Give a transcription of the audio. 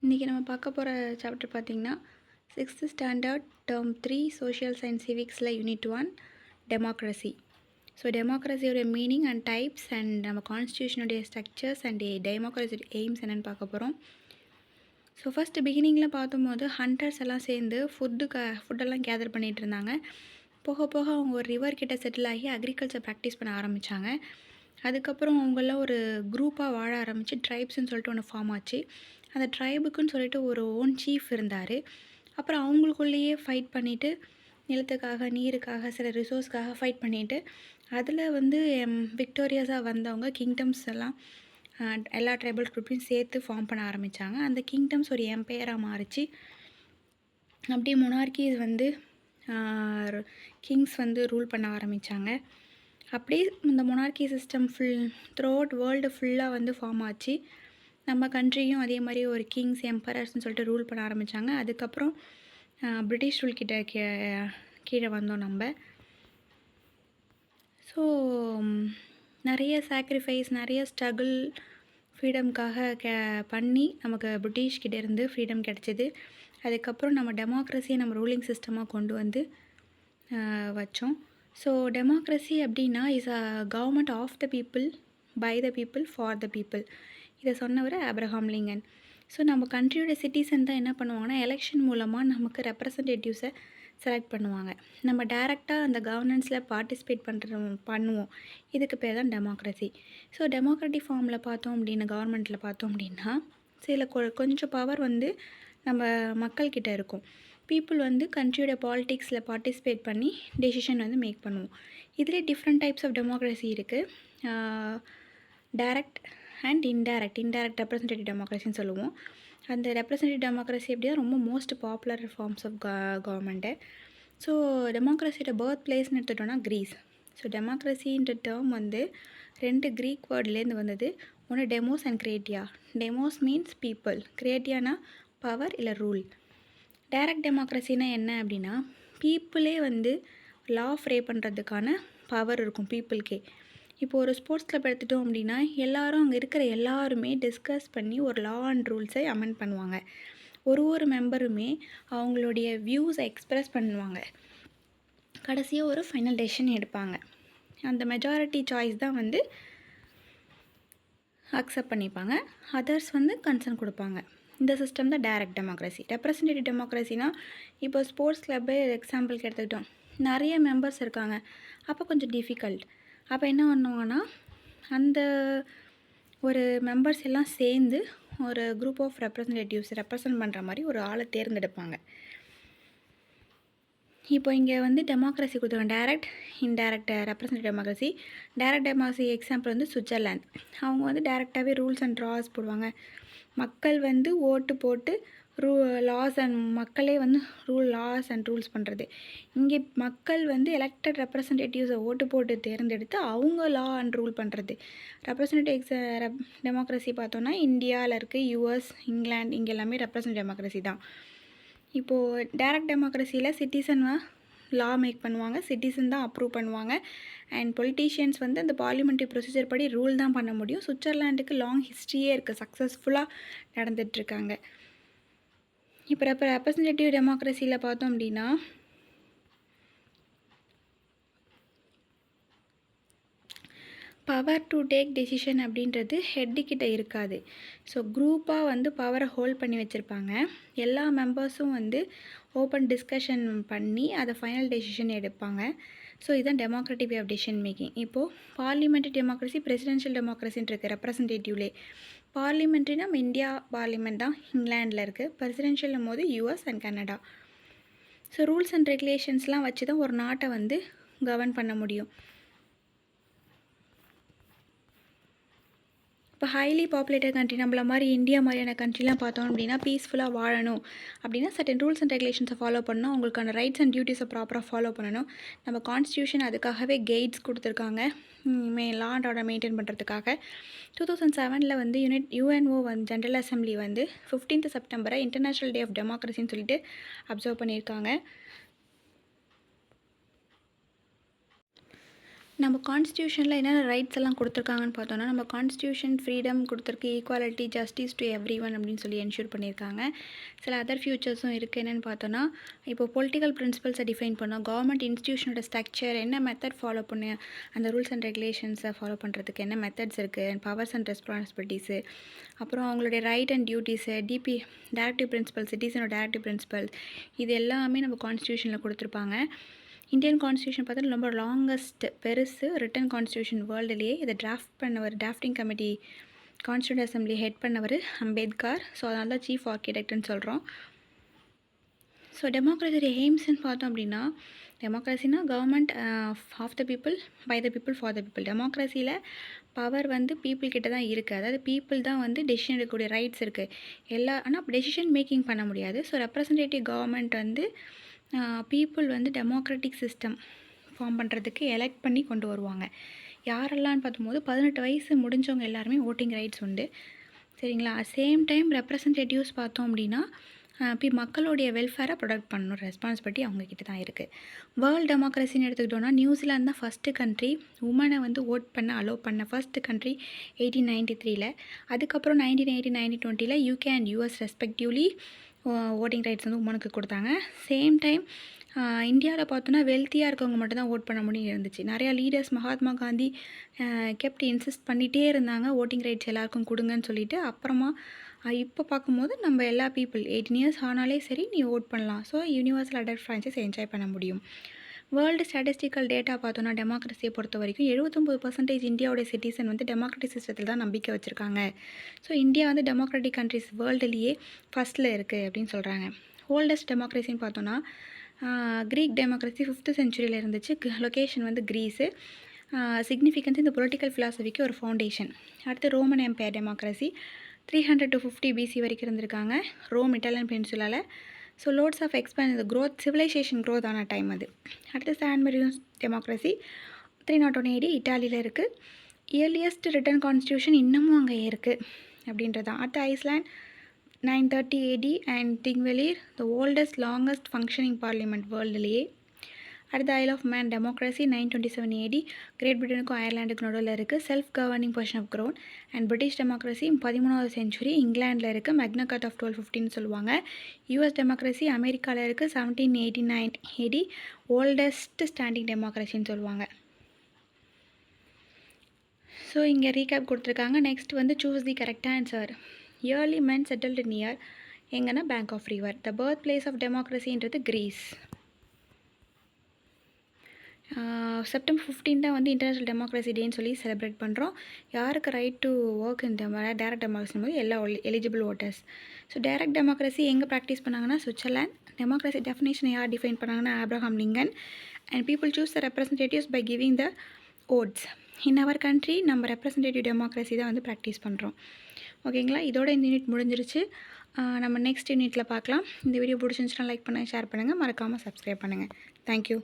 இன்றைக்கி நம்ம பார்க்க போகிற சாப்டர் பார்த்திங்கன்னா 6th standard term 3 social science சிவிக்ஸில் யூனிட் 1 டெமோக்ரஸி. ஸோ டெமோக்ரஸியோட மீனிங் அண்ட் டைப்ஸ் அண்ட் நம்ம கான்ஸ்டியூஷனுடைய ஸ்ட்ரக்சர்ஸ் அண்ட் டெமோக்ரஸியோட எய்ம்ஸ் என்னென்னு பார்க்க போகிறோம். ஸோ ஃபஸ்ட்டு பிகினிங்கில் பார்த்தம்போது ஹண்டர்ஸ் எல்லாம் சேர்ந்து ஃபுட்டெல்லாம் கேதர் பண்ணிகிட்டு இருந்தாங்க. போக போக அவங்க ஒரு ரிவர் கிட்ட செட்டில் ஆகி அக்ரிகல்ச்சர் ப்ராக்டிஸ் பண்ண ஆரம்பித்தாங்க. அதுக்கப்புறம் அவங்களாம் ஒரு குரூப்பாக வாழ ஆரம்பித்து ட்ரைப்ஸ்ன்னு சொல்லிட்டு ஒன்று ஃபார்ம் ஆச்சு. அந்த ட்ரைபுக்குன்னு சொல்லிட்டு ஒரு ஓன் சீஃப் இருந்தார். அப்புறம் அவங்களுக்குள்ளேயே ஃபைட் பண்ணிவிட்டு நிலத்துக்காக நீருக்காக சில ரிசோர்ஸ்க்காக ஃபைட் பண்ணிவிட்டு அதில் வந்து விக்டோரியஸாக வந்தவங்க கிங்டம்ஸ் எல்லாம் எல்லா ட்ரைபல் குரூப்பையும் சேர்த்து ஃபார்ம் பண்ண ஆரம்பித்தாங்க. அந்த கிங்டம்ஸ் ஒரு எம்பையராக மாறிச்சு. அப்படியே மொனார்கிஸ் வந்து கிங்ஸ் வந்து ரூல் பண்ண ஆரம்பித்தாங்க. அப்படியே இந்த monarchy system through out world ஃபுல்லாக வந்து ஃபார்ம் ஆச்சு. நம்ம கண்ட்ரியும் அதே மாதிரி ஒரு கிங்ஸ் எம்பரர்ஸ்னு சொல்லிட்டு ரூல் பண்ண ஆரம்பித்தாங்க. அதுக்கப்புறம் பிரிட்டிஷ் ரூல் கீழே வந்தோம் நம்ம. ஸோ நிறைய சாக்ரிஃபைஸ் நிறைய ஸ்ட்ரகிள் ஃப்ரீடம்காக பண்ணி நமக்கு பிரிட்டிஷ்கிட்ட இருந்து ஃப்ரீடம் கிடச்சிது. அதுக்கப்புறம் நம்ம டெமோக்ரஸியை நம்ம ரூலிங் சிஸ்டமாக கொண்டு வந்து வச்சோம். ஸோ டெமோக்ரஸி அப்படின்னா is a government of the people, by the people, for the people. இதை சொன்னவர் ஆப்ரஹாம் லிங்கன். ஸோ நம்ம கண்ட்ரியோட சிட்டிசன் தான் என்ன பண்ணுவாங்கன்னா எலெக்ஷன் மூலமாக நமக்கு ரெப்ரசன்டேட்டிவ்ஸை செலக்ட் பண்ணுவாங்க. நம்ம டைரெக்டாக அந்த கவர்னன்ஸில் பார்ட்டிசிபேட் பண்ணுவோம். இதுக்கு பேர் தான் டெமோக்ரஸி. ஸோ டெமோக்ராட்டிக் ஃபார்மில் பார்த்தோம் அப்படின்னா கவர்மெண்ட்டில் பார்த்தோம் அப்படின்னா சில கொஞ்சம் பவர் வந்து நம்ம மக்கள்கிட்ட இருக்கும். பீப்புள் வந்து கண்ட்ரியோட பாலிட்டிக்ஸில் பார்ட்டிசிபேட் பண்ணி டெசிஷன் வந்து மேக் பண்ணுவோம். இதிலே டிஃப்ரெண்ட் டைப்ஸ் ஆஃப் டெமோக்ரஸி இருக்குது. டைரக்ட் அண்ட் இன்டைரக்ட் ரெப்ரசன்டேட்டிவ் டெமோக்ரஸின்னு சொல்லுவோம். அந்த ரெப்ரசன்டேட்டிவ் டெமோக்ரஸி அப்படின்னா ரொம்ப most popular forms of government. So டெமோக்ரஸியோட பர்த் பிளேஸ்ன்னு எடுத்துட்டோன்னா க்ரீஸ். ஸோ டெமோக்ரஸின்ற டேர்ம் வந்து 2 க்ரீக் வேர்ட்லேருந்து வந்தது. ஒன்று demos and kratia. Demos means people, கிரேட்டியானா பவர் இல்லை ரூல். டைரக்ட் டெமோக்ரஸினா என்ன அப்படின்னா பீப்புளே வந்து லா ஃப்ரேம் பண்ணுறதுக்கான பவர் இருக்கும் பீப்புளுக்கே. இப்போ ஒரு ஸ்போர்ட்ஸ் கிளப் எடுத்துட்டோம் அப்படின்னா எல்லாரும் அங்கே இருக்கிற எல்லாருமே டிஸ்கஸ் பண்ணி ஒரு லா அண்ட் ரூல்ஸை அமெண்ட் பண்ணுவாங்க. ஒரு மெம்பருமே அவங்களுடைய வியூஸை எக்ஸ்ப்ரெஸ் பண்ணுவாங்க. கடைசியாக ஒரு ஃபைனல் டெசிஷன் எடுப்பாங்க. அந்த மெஜாரிட்டி சாய்ஸ் தான் வந்து அக்செப்ட் பண்ணிப்பாங்க. அதர்ஸ் வந்து கன்சர்ன் கொடுப்பாங்க. இந்த சிஸ்டம் தான் டைரக்ட் டெமோக்ரஸி. ரெப்ரசன்டேட்டிவ் டெமோக்ரஸினா இப்போ ஸ்போர்ட்ஸ் கிளப்பே எக்ஸாம்பிளுக்கு எடுத்துக்கிட்டோம், நிறைய மெம்பர்ஸ் இருக்காங்க. அப்போ கொஞ்சம் டிஃபிகல்ட். அப்போ என்ன பண்ணுவாங்கன்னா அந்த ஒரு மெம்பர்ஸ் எல்லாம் சேர்ந்து ஒரு குரூப் ஆஃப் ரெப்ரசன்டேட்டிவ்ஸ் ரெப்ரசன்ட் பண்ணுற மாதிரி ஒரு ஆளை தேர்ந்தெடுப்பாங்க. இப்போ இங்கே வந்து டெமோக்ரஸி கொடுத்துருக்காங்க, direct indirect representative democracy. Direct democracy example வந்து சுவிட்சர்லாந்து. அவங்க வந்து டைரெக்டாகவே ரூல்ஸ் அண்ட் லாஸ் போடுவாங்க. மக்கள் வந்து ஓட்டு போட்டு லாஸ் அண்ட் மக்களே வந்து லாஸ் அண்ட் ரூல்ஸ் பண்ணுறது. இங்கே மக்கள் வந்து எலெக்டட் ரெப்ரசன்டேட்டிவ்ஸை ஓட்டு போட்டு தேர்ந்தெடுத்து அவங்க லா அண்ட் ரூல் பண்ணுறது. ரெப்ரசன்டேட்டிவ் டெமோக்ரஸி பார்த்தோன்னா இந்தியாவில் இருக்குது, யூஎஸ், இங்கிலாந்து, இங்கே எல்லாமே ரெப்ரசன்டேட்டிவ் டெமோக்ரஸி தான். இப்போது டைரக்ட் டெமோக்ரஸியில் சிட்டிசன் லா மேக் பண்ணுவாங்க, சிட்டிசன் தான் அப்ரூவ் பண்ணுவாங்க. அண்ட் பொலிட்டீஷியன்ஸ் வந்து அந்த பார்லிமெண்ட்ரி ப்ரொசீஜர் படி ரூல் தான் பண்ண முடியும். சுவிட்சர்லாண்டுக்கு லாங் ஹிஸ்ட்ரியே இருக்குது, சக்ஸஸ்ஃபுல்லாக நடந்துகிட்ருக்காங்க. இப்போ ரெப்ரசன்டேட்டிவ் டெமோக்ரஸியில் பார்த்தோம் அப்படின்னா பவர் டு டேக் டெசிஷன் அப்படின்றது ஹெட்டுக்கிட்ட இருக்காது. ஸோ குரூப்பாக வந்து பவரை ஹோல்ட் பண்ணி வச்சுருப்பாங்க. எல்லா மெம்பர்ஸும் வந்து ஓப்பன் டிஸ்கஷன் பண்ணி அதை ஃபைனல் டெசிஷன் எடுப்பாங்க. ஸோ இதுதான் democratic way of decision making. இப்போது பார்லிமெண்ட்ரி டெமோக்ரஸி, பிரசிடென்ஷியல் டெமோக்ரஸின்னு இருக்குது. ரெப்ரசன்டேட்டிவ்லே பார்லிமெண்ட்ரி நம்ம இந்தியா பார்லிமெண்ட் தான் இங்கிலாண்டில் இருக்குது. பிரசிடென்ஷியல் போது US and Canada. So rules and ரெகுலேஷன்ஸ்லாம் வச்சு தான் ஒரு நாட்டை வந்து கவர்ன் பண்ண முடியும். இப்போ ஹைலி பாப்புலேட்டட் கண்ட்ரி நம்மள மாதிரி இந்தியா மாதிரியான கண்ட்ரிலாம் பார்த்தோம் அப்படின்னா பீஸ்ஃபுல்லாக வாழணும் அப்படின்னா சர்டன் ரூல்ஸ் அண்ட் ரெகுலேஷன்ஸை ஃபாலோ பண்ணணும். அவங்களுக்கான ரைட்ஸ் அண்ட் டியூட்டிஸை ப்ராப்பராக ஃபாலோ பண்ணணும். நம்ம கான்ஸ்டியூஷன் அதுக்காகவே கைட்ஸ் கொடுத்துருக்காங்க, லா அண்ட் ஆர்டர் மெயின்டைன் பண்ணுறதுக்காக. 2007 வந்து யுஎன்ஓ ஜென்ரல் அசம்பிளி வந்து 15th செப்டம்பரை இன்டர்நேஷ்னல் டே ஆஃப் டெமோக்ரஸின்னு சொல்லிட்டு அப்சர்வ் பண்ணியிருக்காங்க. நம்ம கான்ஸ்டியூஷனில் என்னென்ன ரைட்ஸ் எல்லாம் கொடுத்துருக்காங்கன்னு பார்த்தோன்னா, நம்ம கான்ஸ்டியூஷன் ஃப்ரீடம் கொடுத்துருக்கு, equality, justice to every one அப்படின்னு சொல்லி என்ஷூர் பண்ணியிருக்காங்க. சில அதர் ஃபியூச்சர்ஸும் இருக்குது. என்னென்னு பார்த்தோன்னா, இப்போ பொலிட்டிக்கல் பிரின்சிபல்ஸை டிஃபைன் பண்ணோம், கவர்மெண்ட் இன்ஸ்டியூஷனோட ஸ்ட்ரக்சர் என்ன மெத்தட் ஃபாலோ பண்ணி அந்த ரூல்ஸ் அண்ட் ரெகுலேஷன்ஸை ஃபாலோ பண்ணுறதுக்கு என்ன மெத்தட்ஸ் இருக்குது, பவர்ஸ் அண்ட் ரெஸ்பான்சிபிலிட்டிஸு, அப்புறம் அவங்களுடைய right and duties, directive principle, சிட்டிசனோட டைரக்டிவ் பிரின்சிபல், இது எல்லாமே நம்ம கான்ஸ்டியூஷனில் கொடுத்துருப்பாங்க. இந்தியன் கான்ஸ்டியூஷன் பார்த்தா ரொம்ப லாங்கஸ்ட் பெருசு ரிட்டன் கான்ஸ்டியூஷன் வேர்ல்டுலேயே. இதை drafting committee constituent assembly head பண்ணவர் அம்பேத்கர். ஸோ அதனால தான் சீஃப் ஆர்கிடெக்ட்னு சொல்கிறோம். ஸோ டெமோக்ரஸியோட எய்ம்ஸ்ன்னு பார்த்தோம் அப்படின்னா, டெமோக்ரஸினா government of the people, by the people, for the people. டெமோக்ரஸியில் பவர் வந்து பீப்புள் கிட்ட தான் இருக்குது. அதாவது பீப்புள் தான் வந்து டெசிஷன் எடுக்கக்கூடிய ரைட்ஸ் இருக்குது ஆனால் டெசிஷன் மேக்கிங் பண்ண முடியாது. ஸோ ரெப்ரசன்டேட்டிவ் கவர்மெண்ட் வந்து பீப்புள் வந்து டெமோக்ராட்டிக் சிஸ்டம் ஃபார்ம் பண்ணுறதுக்கு எலெக்ட் பண்ணி கொண்டு வருவாங்க. யாரெல்லாம்னு பார்க்கும்போது 18 வயசு முடிஞ்சவங்க எல்லாருமே ஓட்டிங் ரைட்ஸ் உண்டு. சரிங்களா? சேம் டைம் ரெப்ரசன்டேட்டிவ்ஸ் பார்த்தோம் அப்படின்னா மக்களுடைய வெல்ஃபேரை ப்ரொடெக்ட் பண்ணணும் ரெஸ்பான்சிபிலிட்டி அவங்கக்கிட்ட தான் இருக்குது. வேர்ல்டு டெமோக்ரஸின்னு எடுத்துக்கிட்டோன்னா, நியூசிலாந்து தான் ஃபஸ்ட்டு கண்ட்ரி உமனை வந்து ஓட் பண்ண அலோவ் பண்ண ஃபஸ்ட்டு கண்ட்ரி 1893. அதுக்கப்புறம் 1918, 1920 UK and US respectively voting rights வந்து உமனுக்கு கொடுத்தாங்க. சேம் டைம் இந்தியாவில் பார்த்தோன்னா வெல்த்தியாக இருக்கவங்க மட்டும் தான் ஓட் பண்ண முடியும் இருந்துச்சு. நிறையா leaders Mahatma Gandhi kept insist பண்ணிகிட்டே இருந்தாங்க ஓட்டிங் ரைட்ஸ் எல்லாருக்கும் கொடுங்கன்னு சொல்லிட்டு. அப்புறமா இப்போ பார்க்கும்போது நம்ம எல்லா பீப்புள் 18 இயர்ஸ் ஆனாலே சரி நீ ஓட் பண்ணலாம். So universal adult franchise enjoy பண்ண முடியும். வேர்ல்டு ஸ்டாட்டிஸ்டிக்கல் டேட்டா பார்த்தோன்னா டெமோக்ரஸியை பொறுத்த வரைக்கும் 79% இந்தியாவோட சிட்டிசன் வந்து டெமோக்ராட்டிக் சிஸ்டத்தில் தான் நம்பிக்கை வச்சுருக்காங்க. ஸோ இந்தியா வந்து டெமோக்ராட்டிக் கண்ட்ரிஸ் வேர்ல்டுலேயே ஃபஸ்ட்டில் இருக்குது அப்படின்னு சொல்கிறாங்க. ஓல்டஸ்ட் டெமோக்ரஸின்னு பார்த்தோன்னா க்ரீக் டெமோக்ரஸி 5th சென்ச்சுரியில் இருந்துச்சு. லொக்கேஷன் வந்து க்ரீஸு. சிக்னிஃபிகன்ஸ் இந்த பொலிட்டிக்கல் ஃபிலாசபிக்கு ஒரு ஃபவுண்டேஷன். அடுத்து Roman empire democracy 300 to 50 BC வரைக்கும் இருந்திருக்காங்க ரோம் இட்டாலியன் பெனின்சுலாவில். ஸோ லோட்ஸ் ஆஃப் எக்ஸ்பேண்ட் இந்த க்ரோத் சிவிலைசேஷன் க்ரோத் ஆன டைம் அது. அடுத்து சான் மெரினோ டெமோக்ரஸி 301 AD இட்டாலியில் இருக்குது. இயர்லியஸ்ட் ரிட்டன் கான்ஸ்டியூஷன் இன்னமும் அங்கே இருக்குது அப்படின்றது தான். அடுத்து Iceland 930 AD and Thingvellir the oldest longest functioning parliament வேர்ல்டுலேயே. அடுத்து Isle of Man democracy 927 AD great பிரிட்டனுக்கும் அயர்லாண்டுக்கு நடுவில் இருக்குது. Self governing position of crown. And British democracy 13th century இங்கிலாண்டில் இருக்குது. மேக்னா கார்ட்டா ஆஃப் 1215 சொல்லுவாங்க. யூஎஸ் டெமோக்ரஸி அமெரிக்காவில் இருக்குது. 1789 AD ஓல்டஸ்ட் ஸ்டாண்டிங் டெமோக்ரஸின்னு சொல்லுவாங்க. ஸோ இங்கே ரீகேப் கொடுத்துருக்காங்க. நெக்ஸ்ட் வந்து choose the correct answer. Early men settled near எங்கன்னா bank of river. The birth place of டெமோக்ரஸின்றது கிரீஸ். செப்டம்பர் 15 தான் வந்து இன்டர்நேஷ்னல் டெமோக்ரஸி டேன்னு சொல்லி செலிப்ரேட் பண்ணுறோம். யாருக்கு ரைட் டு ஒர்க் இந்த டேரக்ட் டெமோக்ரஸி போது எல்லா eligible voters. So direct democracy எங்கே ப்ராக்டிஸ் பண்ணாங்கன்னா சுவிட்சர்லாண்ட். டெமோக்ரஸி டெஃபினேஷனை யார் டிஃபைன் பண்ணாங்கன்னா Abraham Lincoln. And people choose the representatives by giving the votes. In our country நம்ம ரெப்ரசன்டேட்டிவ் டெமோக்ரஸி தான் வந்து ப்ராக்டிஸ் பண்ணுறோம். ஓகேங்களா? இதோட இந்த யூனிட் முடிஞ்சிருச்சு. நம்ம நெக்ஸ்ட் யூனிட்டில் பார்க்கலாம். இந்த வீடியோ பிடிச்சிருந்துச்சுன்னா லைக் பண்ணுங்கள், ஷேர் பண்ணுங்கள், மறக்காமல் சப்ஸ்கிரைப் பண்ணுங்கள். தேங்க்யூ.